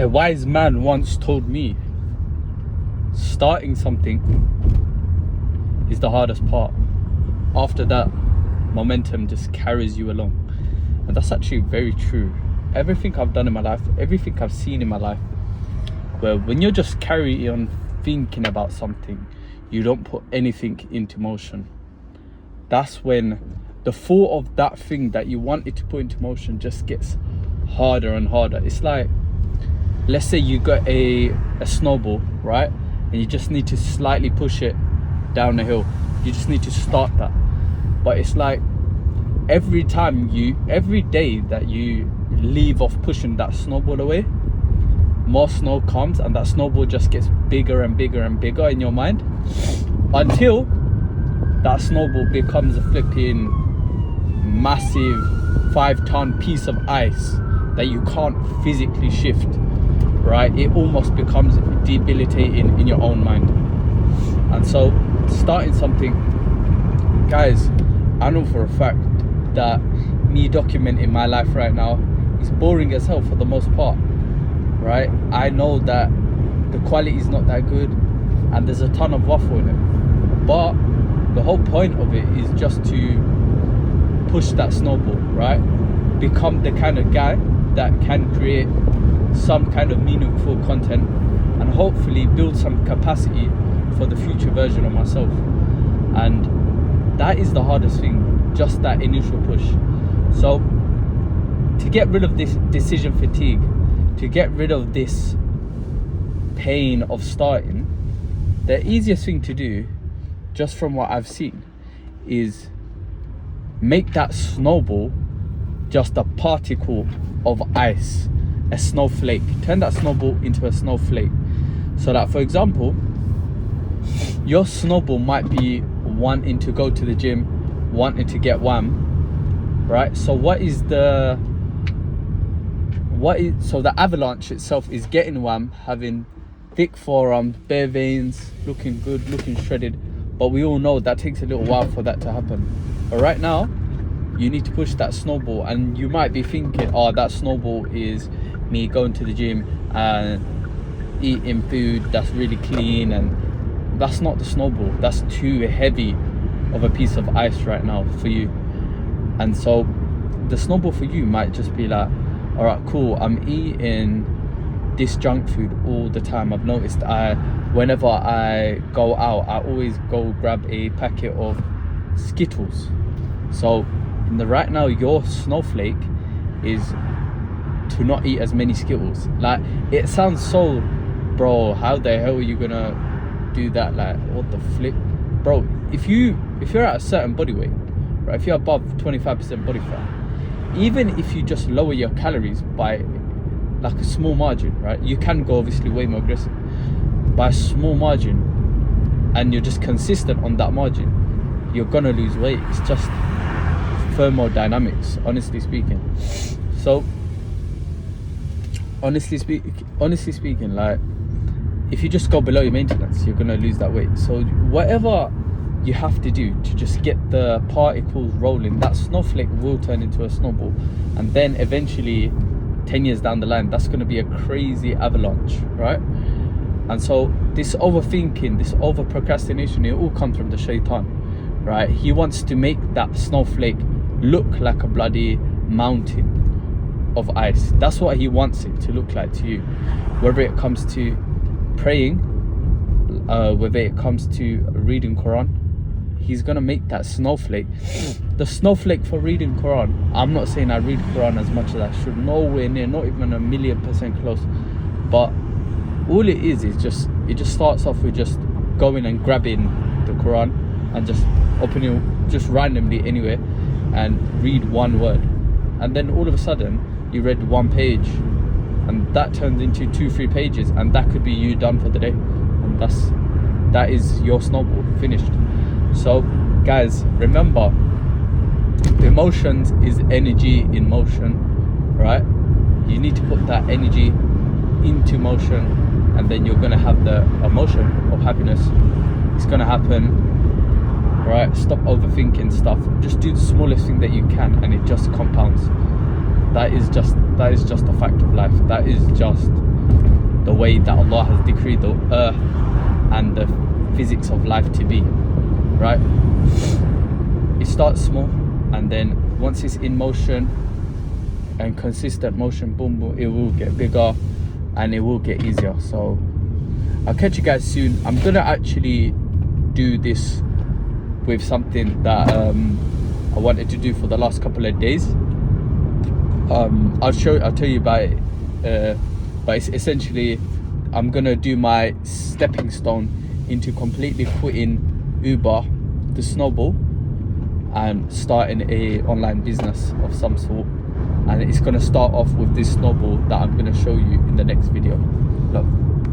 A wise man once told me, starting something is the hardest part. After that, momentum just carries you along. And that's actually very true. Everything I've done in my life, everything I've seen in my life, where when you're just carry on thinking about something, you don't put anything into motion. That's when the thought of that thing that you wanted to put into motion just gets harder and harder. It's like, let's say you got a snowball, right? And you just need to slightly push it down the hill. You just need to start that. But it's like every day that you leave off pushing that snowball away, more snow comes, and that snowball just gets bigger and bigger and bigger in your mind, until that snowball becomes a flipping massive 5-ton piece of ice that you can't physically shift, right? It almost becomes debilitating in your own mind. And so starting something, guys, I know for a fact that me documenting my life right now is boring as hell for the most part, right? I know that the quality is not that good and there's a ton of waffle in it, but the whole point of it is just to push that snowball, right? Become the kind of guy that can create some kind of meaningful content and hopefully build some capacity for the future version of myself. And that is the hardest thing, just that initial push. So to get rid of this decision fatigue, to get rid of this pain of starting, the easiest thing to do, just from what I've seen, is make that snowball just a particle of ice, a snowflake. Turn that snowball into a snowflake. So that, for example, your snowball might be wanting to go to the gym, wanting to get wham, right? So so the avalanche itself is getting wham, having thick forearms, bare veins, looking good, looking shredded. But we all know that takes a little while for that to happen. But right now, you need to push that snowball, and you might be thinking, oh, that snowball is me going to the gym and eating food that's really clean, and that's not the snowball. That's too heavy of a piece of ice right now for you. And so the snowball for you might just be like, all right, cool, I'm eating this junk food all the time. I've noticed whenever I go out, I always go grab a packet of Skittles. So right now, your snowflake is to not eat as many Skittles. Like, it sounds so, bro, how the hell are you gonna do that? Like, what the flip? Bro, if you're at a certain body weight, right, if you're above 25% body fat, even if you just lower your calories by like a small margin, right, you can go obviously way more aggressive, by a small margin, and you're just consistent on that margin, you're gonna lose weight. It's just thermodynamics, honestly speaking. So honestly speaking, like, if you just go below your maintenance, you're gonna lose that weight. So whatever you have to do to just get the particles rolling, that snowflake will turn into a snowball, and then eventually 10 years down the line, that's going to be a crazy avalanche, right? And so this overthinking, this over procrastination, it all comes from the shaitan, right? He wants to make that snowflake look like a bloody mountain of ice. That's what he wants it to look like to you, whether it comes to praying, whether it comes to reading Quran. He's gonna make that snowflake the snowflake for reading Quran. I'm not saying I read Quran as much as I should, nowhere near, not even 1,000,000% close, but all it is just, it just starts off with just going and grabbing the Quran and just opening just randomly anywhere and read one word, and then all of a sudden you read one page, and that turns into 2-3 pages, and that could be you done for the day, and that is your snowball finished. So guys, remember, emotions is energy in motion, right? You need to put that energy into motion, and then you're gonna have the emotion of happiness. It's gonna happen, right? Stop overthinking stuff. Just do the smallest thing that you can, and it just compounds. That is just a fact of life. That is just the way that Allah has decreed the earth and the physics of life to be, right? It starts small, and then once it's in motion and consistent motion, boom boom, it will get bigger and it will get easier. So I'll catch you guys soon. I'm gonna actually do this with something that I wanted to do for the last couple of days. I'll tell you about it, but it's essentially I'm gonna do my stepping stone into completely quitting Uber, the snowball, and starting a online business of some sort. And it's gonna start off with this snowball that I'm gonna show you in the next video. Look.